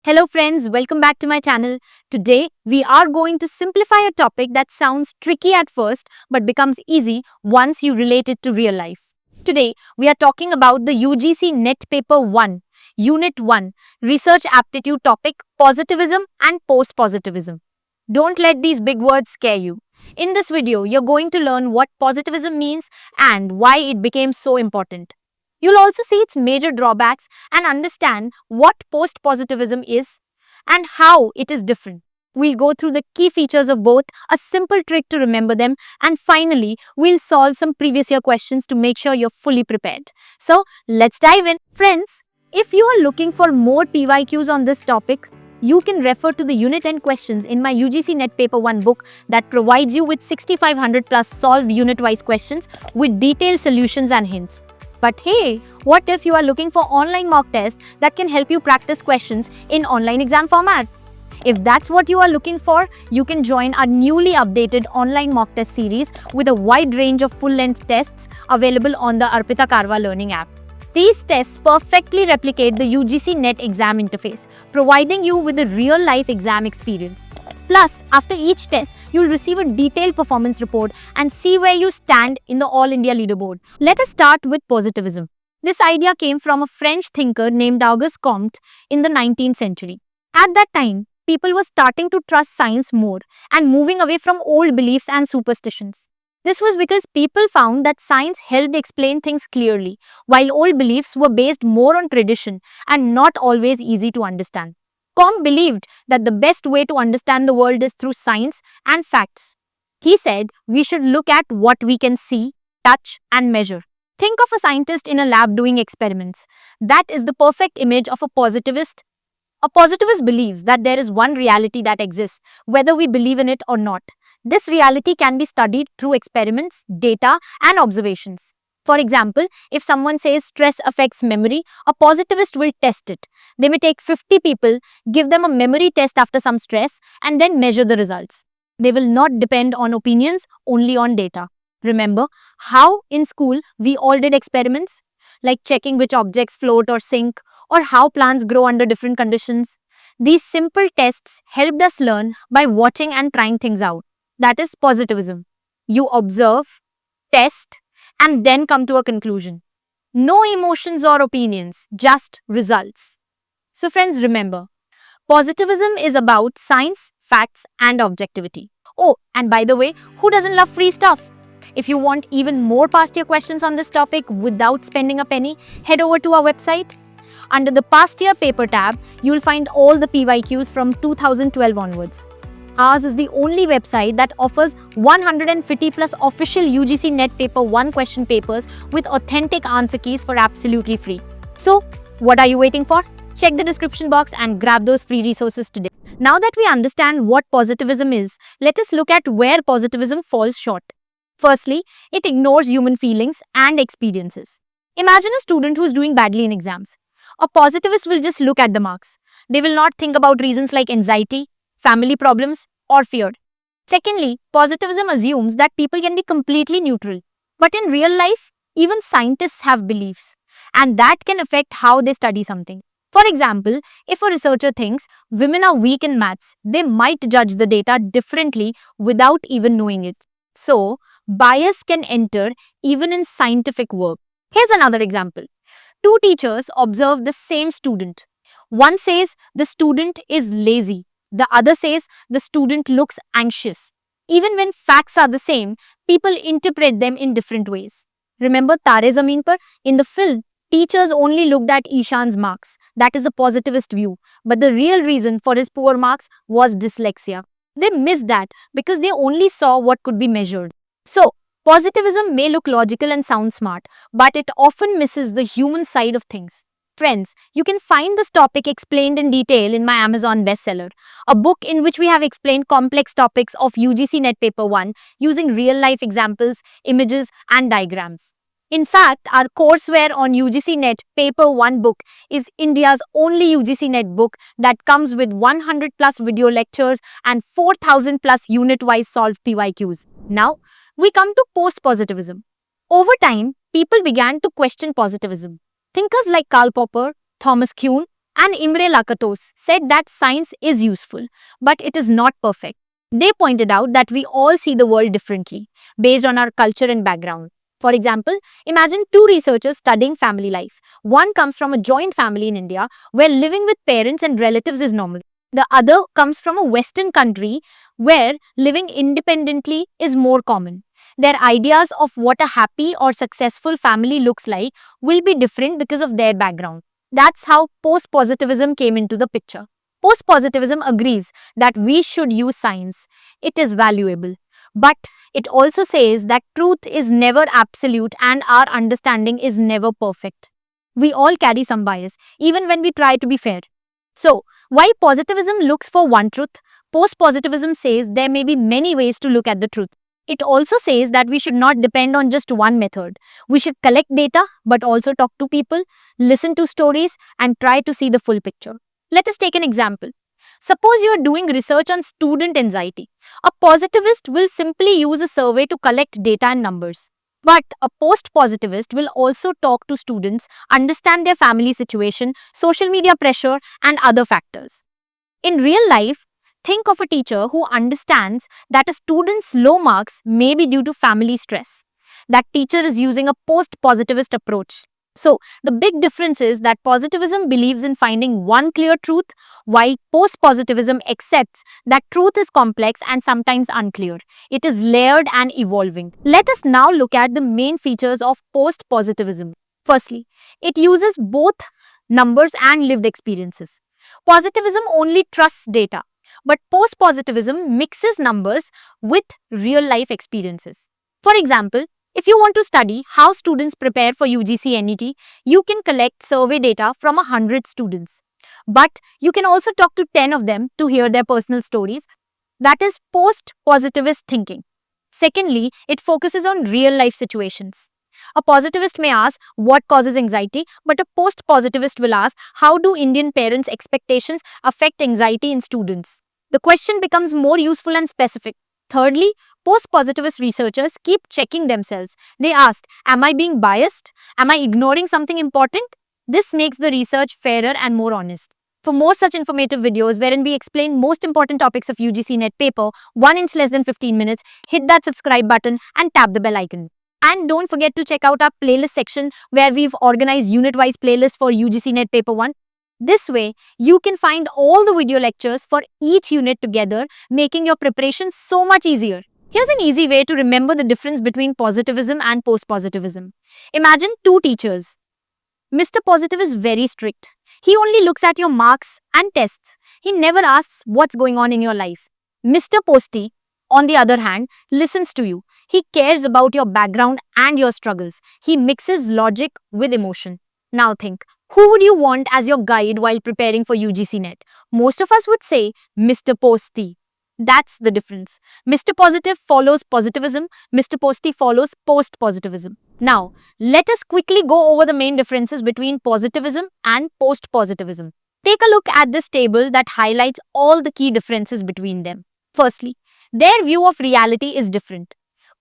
Hello friends, welcome back to my channel. Today, we are going to simplify a topic that sounds tricky at first but becomes easy once you relate it to real life. Today, we are talking about the UGC NET Paper 1, Unit 1, Research Aptitude topic, Positivism and Post-Positivism. Don't let these big words scare you. In this video, you're going to learn what positivism means and why it became so important. You'll also see its major drawbacks and understand what post-positivism is and how it is different. We'll go through the key features of both, a simple trick to remember them, and finally, we'll solve some previous year questions to make sure you're fully prepared. So, let's dive in. Friends, if you are looking for more PYQs on this topic, you can refer to the Unit End questions in my UGC NET Paper 1 book that provides you with 6500 plus solved unit-wise questions with detailed solutions and hints. But hey, what if you are looking for online mock tests that can help you practice questions in online exam format? If that's what you are looking for, you can join our newly updated online mock test series with a wide range of full-length tests available on the Arpita Karwa learning app. These tests perfectly replicate the UGC NET exam interface, providing you with a real-life exam experience. Plus, after each test, you'll receive a detailed performance report and see where you stand in the All India leaderboard. Let us start with positivism. This idea came from a French thinker named Auguste Comte in the 19th century. At that time, people were starting to trust science more and moving away from old beliefs and superstitions. This was because people found that science helped explain things clearly, while old beliefs were based more on tradition and not always easy to understand. Comte believed that the best way to understand the world is through science and facts. He said we should look at what we can see, touch, and measure. Think of a scientist in a lab doing experiments. That is the perfect image of a positivist. A positivist believes that there is one reality that exists, whether we believe in it or not. This reality can be studied through experiments, data, and observations. For example, if someone says stress affects memory, a positivist will test it. They may take 50 people, give them a memory test after some stress, and then measure the results. They will not depend on opinions, only on data. Remember how in school we all did experiments? Like checking which objects float or sink, or how plants grow under different conditions. These simple tests helped us learn by watching and trying things out. That is positivism. You observe, test, and then come to a conclusion. No emotions or opinions, just results. So friends, remember, positivism is about science, facts, and objectivity. Oh, and by the way, who doesn't love free stuff? If you want even more past year questions on this topic without spending a penny, head over to our website. Under the past year paper tab, you will find all the PYQs from 2012 onwards. Ours is the only website that offers 150 plus official UGC NET Paper 1 question papers with authentic answer keys for absolutely free. So, what are you waiting for? Check the description box and grab those free resources today. Now that we understand what positivism is, let us look at where positivism falls short. Firstly, it ignores human feelings and experiences. Imagine a student who is doing badly in exams. A positivist will just look at the marks. They will not think about reasons like anxiety, family problems, or fear. Secondly, positivism assumes that people can be completely neutral. But in real life, even scientists have beliefs, and that can affect how they study something. For example, if a researcher thinks women are weak in maths, they might judge the data differently without even knowing it. So, bias can enter even in scientific work. Here's another example. Two teachers observe the same student. One says the student is lazy. The other says the student looks anxious. Even when facts are the same, people interpret them in different ways. Remember Tare Zameen Par? In the film, teachers only looked at Ishan's marks. That is a positivist view. But the real reason for his poor marks was dyslexia. They missed that because they only saw what could be measured. So, positivism may look logical and sound smart, but it often misses the human side of things. Friends, you can find this topic explained in detail in my Amazon bestseller, a book in which we have explained complex topics of UGC NET Paper 1 using real-life examples, images, and diagrams. In fact, our courseware on UGC NET Paper 1 book is India's only UGC NET book that comes with 100 plus video lectures and 4000 plus unit-wise solved PYQs. Now, we come to post-positivism. Over time, people began to question positivism. Thinkers like Karl Popper, Thomas Kuhn, And Imre Lakatos said that science is useful, but it is not perfect. They pointed out that we all see the world differently based on our culture and background. For example, imagine two researchers studying family life. One comes from a joint family in India where living with parents and relatives is normal. The other comes from a Western country where living independently is more common. Their ideas of what a happy or successful family looks like will be different because of their background. That's how post-positivism came into the picture. Post-positivism agrees that we should use science. It is valuable. But it also says that truth is never absolute and our understanding is never perfect. We all carry some bias, even when we try to be fair. So, while positivism looks for one truth, post-positivism says there may be many ways to look at the truth. It also says that we should not depend on just one method. We should collect data, but also talk to people, listen to stories, and try to see the full picture. Let us take an example. Suppose you are doing research on student anxiety. A positivist will simply use a survey to collect data and numbers. But a post-positivist will also talk to students, understand their family situation, social media pressure, and other factors. In real life, think of a teacher who understands that a student's low marks may be due to family stress. That teacher is using a post-positivist approach. So, the big difference is that positivism believes in finding one clear truth, while post-positivism accepts that truth is complex and sometimes unclear. It is layered and evolving. Let us now look at the main features of post-positivism. Firstly, it uses both numbers and lived experiences. Positivism only trusts data, but post-positivism mixes numbers with real-life experiences. For example, if you want to study how students prepare for UGC NET, you can collect survey data from 100 students. But you can also talk to 10 of them to hear their personal stories. That is post-positivist thinking. Secondly, it focuses on real-life situations. A positivist may ask what causes anxiety, but a post-positivist will ask how do Indian parents' expectations affect anxiety in students. The question becomes more useful and specific. Thirdly, post-positivist researchers keep checking themselves. They ask, am I being biased? Am I ignoring something important? This makes the research fairer and more honest. For more such informative videos wherein we explain most important topics of UGC NET paper, 1 inch less than 15 minutes, hit that subscribe button and tap the bell icon. And don't forget to check out our playlist section where we've organized unit-wise playlists for UGC NET paper 1. This way, you can find all the video lectures for each unit together, making your preparation so much easier. Here's an easy way to remember the difference between positivism and post-positivism. Imagine two teachers. Mr. Positive is very strict. He only looks at your marks and tests. He never asks what's going on in your life. Mr. Posty, on the other hand, listens to you. He cares about your background and your struggles. He mixes logic with emotion. Now think, who would you want as your guide while preparing for UGC NET? Most of us would say Mr. Posty. That's the difference. Mr. Positive follows positivism, Mr. Posty follows post-positivism. Now, let us quickly go over the main differences between positivism and post-positivism. Take a look at this table that highlights all the key differences between them. Firstly, their view of reality is different.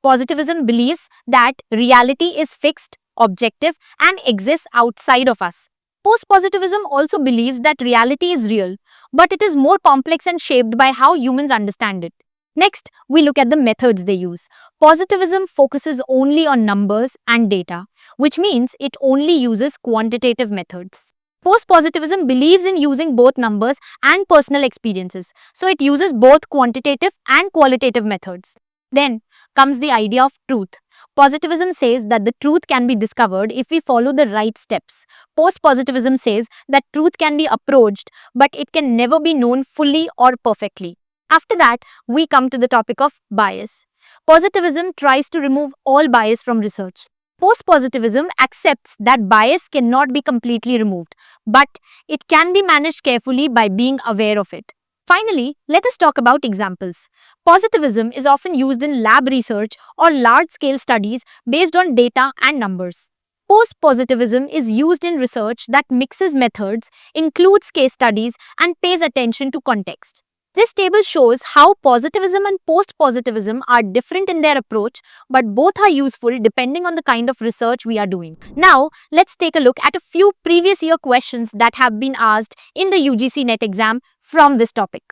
Positivism believes that reality is fixed, objective, and exists outside of us. Post-positivism also believes that reality is real, but it is more complex and shaped by how humans understand it. Next, we look at the methods they use. Positivism focuses only on numbers and data, which means it only uses quantitative methods. Post-positivism believes in using both numbers and personal experiences, so it uses both quantitative and qualitative methods. Then comes the idea of truth. Positivism says that the truth can be discovered if we follow the right steps. Post-positivism says that truth can be approached, but it can never be known fully or perfectly. After that, we come to the topic of bias. Positivism tries to remove all bias from research. Post-positivism accepts that bias cannot be completely removed, but it can be managed carefully by being aware of it. Finally, let us talk about examples. Positivism is often used in lab research or large-scale studies based on data and numbers. Post-positivism is used in research that mixes methods, includes case studies, and pays attention to context. This table shows how positivism and post-positivism are different in their approach, but both are useful depending on the kind of research we are doing. Now, let's take a look at a few previous year questions that have been asked in the UGC NET exam from this topic.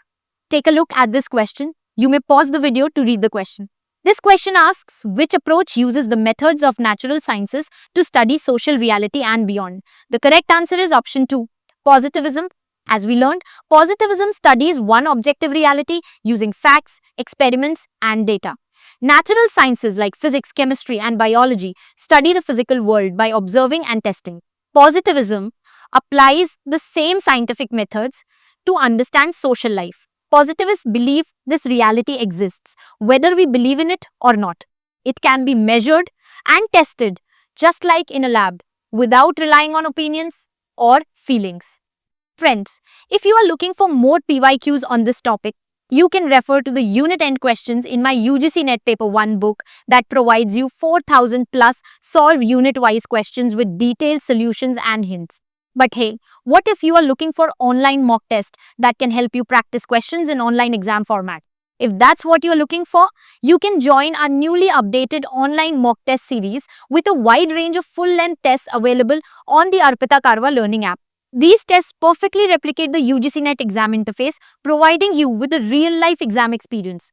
Take a look at this question. You may pause the video to read the question. This question asks which approach uses the methods of natural sciences to study social reality and beyond. The correct answer is option 2, positivism. As we learned, positivism studies one objective reality using facts, experiments, and data. Natural sciences like physics, chemistry, and biology study the physical world by observing and testing. Positivism applies the same scientific methods to understand social life. Positivists believe this reality exists, whether we believe in it or not. It can be measured and tested, just like in a lab, without relying on opinions or feelings. Friends, if you are looking for more PYQs on this topic, you can refer to the unit end questions in my UGC NET Paper 1 book that provides you 4,000 plus solved unit-wise questions with detailed solutions and hints. But hey, what if you are looking for online mock test that can help you practice questions in online exam format? If that's what you are looking for, you can join our newly updated online mock test series with a wide range of full-length tests available on the Arpita Karwa learning app. These tests perfectly replicate the UGC NET exam interface, providing you with a real-life exam experience.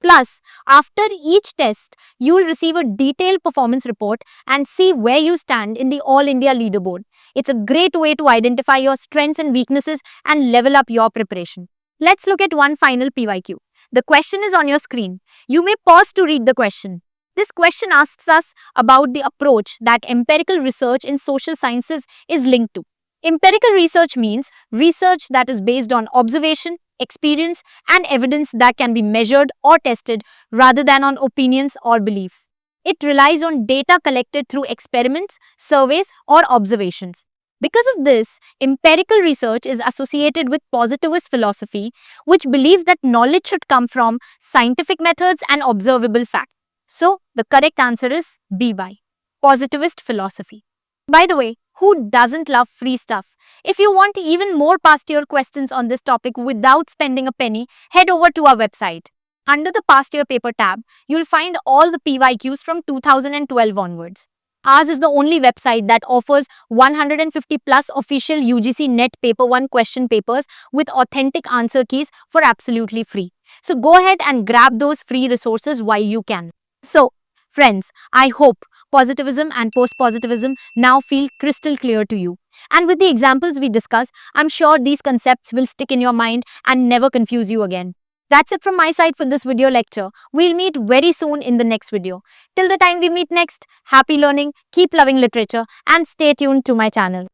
Plus, after each test, you will receive a detailed performance report and see where you stand in the All India leaderboard. It's a great way to identify your strengths and weaknesses and level up your preparation. Let's look at one final PYQ. The question is on your screen. You may pause to read the question. This question asks us about the approach that empirical research in social sciences is linked to. Empirical research means research that is based on observation, experience, and evidence that can be measured or tested rather than on opinions or beliefs. It relies on data collected through experiments, surveys, or observations. Because of this, empirical research is associated with positivist philosophy, which believes that knowledge should come from scientific methods and observable facts. So, the correct answer is B by positivist philosophy. By the way, who doesn't love free stuff? If you want even more past year questions on this topic without spending a penny, head over to our website. Under the past year paper tab, you'll find all the PYQs from 2012 onwards. Ours is the only website that offers 150 plus official UGC NET Paper 1 question papers with authentic answer keys for absolutely free. So go ahead and grab those free resources while you can. So, friends, I hope positivism and post-positivism now feel crystal clear to you. And with the examples we discussed, I'm sure these concepts will stick in your mind and never confuse you again. That's it from my side for this video lecture. We'll meet very soon in the next video. Till the time we meet next, happy learning, keep loving literature, and stay tuned to my channel.